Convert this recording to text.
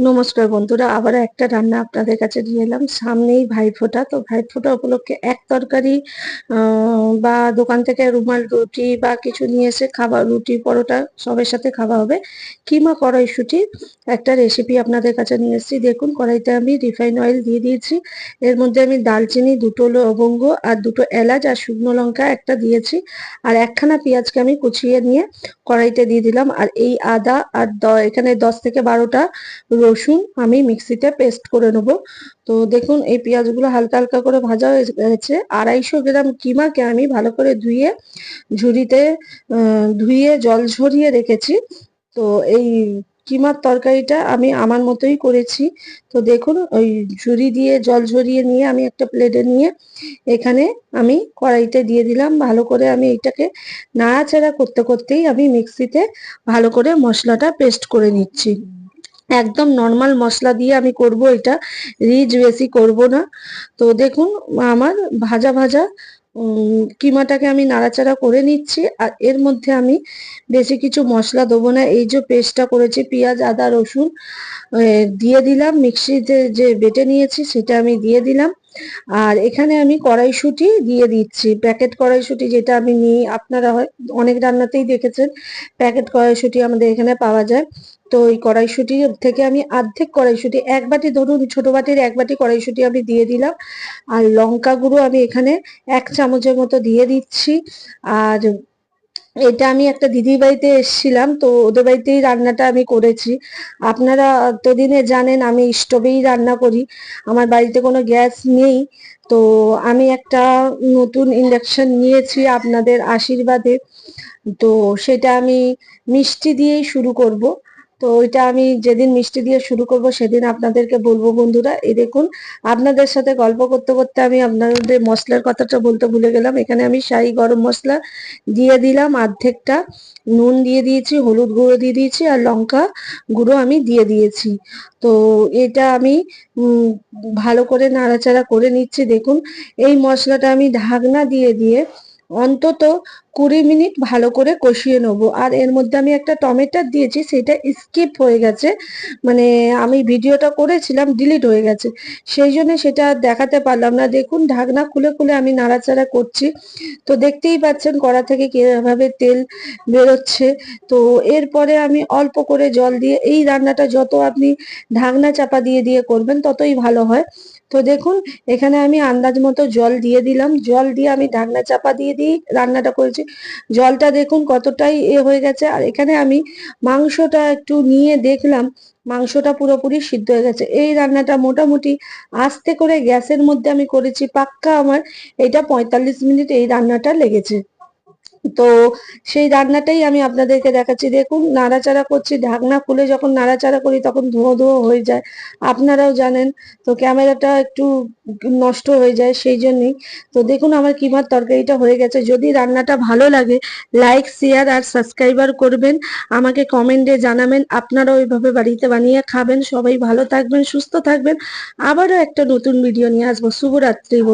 নমস্কার বন্ধুরা, আবারও একটা রান্না আপনাদের কাছে নিয়ে এলাম। সামনেই ভাইফোঁটা, তো ভাইফোঁটা উপলক্ষে এক তরকারি বা দোকান থেকে রুমাল রুটি বা কিছু নিয়ে এসে খাবার, রুটি পরোটা সবের সাথে খাওয়া হবে। কিমা কড়াইশুঁটির একটা রেসিপি আপনাদের কাছে নিয়ে এসেছি। দেখুন, কড়াইতে আমি রিফাইন অয়েল দিয়ে দিয়েছি। এর মধ্যে আমি দালচিনি, দুটো লবঙ্গ আর দুটো এলাচ আর শুকনো লঙ্কা একটা দিয়েছি। আর একখানা পেঁয়াজকে আমি কুচিয়ে নিয়ে কড়াইতে দিয়ে দিলাম। আর এই আদা আর এখানে 10 থেকে 12টা রসুন আমি মিক্সিতে পেস্ট করে নেব। তো দেখুন, এই পেঁয়াজগুলো হালকা হালকা করে ভাজা হয়ে গেছে। 250 গ্রাম কিমাকে আমি ভালো করে ধুয়ে ঝুড়িতে ধুয়ে জল ঝরিয়ে রেখেছি। তো এই কিমার তরকারিটা আমি আমার মতোই করেছি। তো দেখুন, ওই ঝুড়ি দিয়ে জল ঝরিয়ে নিয়ে আমি একটা প্লেটে নিয়ে এখানে আমি কড়াইতে দিয়ে দিলাম। ভালো করে আমি এটাকে নাড়াচাড়া করতে করতেই আমি মিক্সিতে ভালো করে মশলাটা পেস্ট করে নিচ্ছি। একদম নর্মাল মশলা দিয়ে আমি করব এটা, রিচ বেশি করব না। তো দেখুন, আমার ভাজা ভাজা কিমাটাকে আমি নাড়াচাড়া করে নিচ্ছি। আর এর মধ্যে আমি বেশি কিছু মশলা দেবো না। এই যে পেস্টটা করেছি পেঁয়াজ আদা রসুন, দিয়ে দিলাম। মিক্সিতে যে বেটে নিয়েছি সেটা আমি দিয়ে দিলাম। আর এখানে আমি কড়াইশুঁটি দিয়ে দিচ্ছি, প্যাকেট কড়াইশুঁটি যেটা আমি নিই। আপনারা হয় অনেক রান্নাতেই দেখেছেন প্যাকেট কড়াইশুঁটি আমাদের এখানে পাওয়া যায়। তো ওই কড়াইশুঁটি থেকে আমি অর্ধেক কড়াইশুঁটি, এক বাটি ধরুন, ছোট বাটির এক বাটি কড়াইশুঁটি আমি দিয়ে দিলাম। আর লঙ্কা গুঁড়ো আমি এখানে 1 চামচের মতো দিয়ে দিচ্ছি। আর এটা আমি একটা দিদির বাড়িতে এসেছিলাম, তো ওদের বাড়িতেই রান্নাটা আমি করেছি। আপনারা এতদিনে জানেন আমি স্টোভেই রান্না করি, আমার বাড়িতে কোনো গ্যাস নেই। তো আমি একটা নতুন ইন্ডাকশন নিয়েছি আপনাদের আশীর্বাদে। তো সেটা আমি মিষ্টি দিয়েই শুরু করব। তো ওইটা আমি যেদিন মিষ্টি দিয়ে শুরু করব সেদিন আপনাদেরকে বলবো। বন্ধুরা, এই দেখুন, আপনাদের সাথে গল্প করতে করতে আমি আপনাদের মশলার কথাটা বলতে ভুলে গেলাম। এখানে আমি শাহি গরম মশলা দিয়ে দিলাম অর্ধেকটা, নুন দিয়ে দিয়েছি, হলুদ গুঁড়ো দিয়ে দিয়েছি আর লঙ্কা গুঁড়ো আমি দিয়ে দিয়েছি। তো এটা আমি ভালো করে নাড়াচাড়া করে নিচ্ছি। দেখুন, এই মশলাটা আমি ঢাকনা দিয়ে দিয়ে অন্তত 20 মিনিট ভালো করে কষিয়ে নেবো। আর এর মধ্যে আমি একটা টমেটো দিয়েছি, সেটা স্কিপ হয়ে গেছে, মানে আমি ভিডিওটা করেছিলাম ডিলিট হয়ে গেছে, সেই জন্য সেটা দেখাতে পারলাম না। দেখুন, ঢাকনা খুলে খুলে আমি নাড়াচাড়া করছি। তো দেখতেই পাচ্ছেন কড়া থেকে কিভাবে তেল বেরোচ্ছে। তো এরপরে আমি অল্প করে জল দিয়ে, এই রান্নাটা যত আপনি ঢাকনা চাপা দিয়ে দিয়ে করবেন ততই ভালো হয়। তো দেখুন, এখানে আমি আন্দাজ মতো জল দিয়ে দিলাম। জল দিয়ে আমি ঢাকনা চাপা দিয়ে দিয়ে রান্নাটা করেছি। জলটা দেখুন কতটাই হয়ে গেছে। আর এখানে আমি মাংসটা একটু নিয়ে দেখলাম মাংসটা পুরোপুরি সিদ্ধ হয়ে গেছে। এই রান্নাটা মোটামুটি আস্তে করে গ্যাসের মধ্যে আমি করেছি, পাক্কা আমার এটা 45 মিনিট এই রান্নাটা লেগেছে। তো সেই রান্নাটাই আমি আপনাদেরকে দেখাচ্ছি। দেখুন, নাড়াচাড়া করছি, ঢাকনা খুলে যখন নাড়াচাড়া করি তখন ধোঁয়া ধোঁয়া হয়ে যায়, আপনারাও জানেন। তো ক্যামেরাটা একটু নষ্ট হয়ে যায় সেই জন্যই। তো দেখুন, আমার কিমার তরকারিটা হয়ে গেছে। যদি রান্নাটা ভালো লাগে লাইক শেয়ার আর সাবস্ক্রাইবার করবেন, আমাকে কমেন্টে জানাবেন। আপনারাও ওইভাবে বাড়িতে বানিয়ে খাবেন। সবাই ভালো থাকবেন, সুস্থ থাকবেন। আবারও একটা নতুন ভিডিও নিয়ে আসবো। শুভরাত্রি।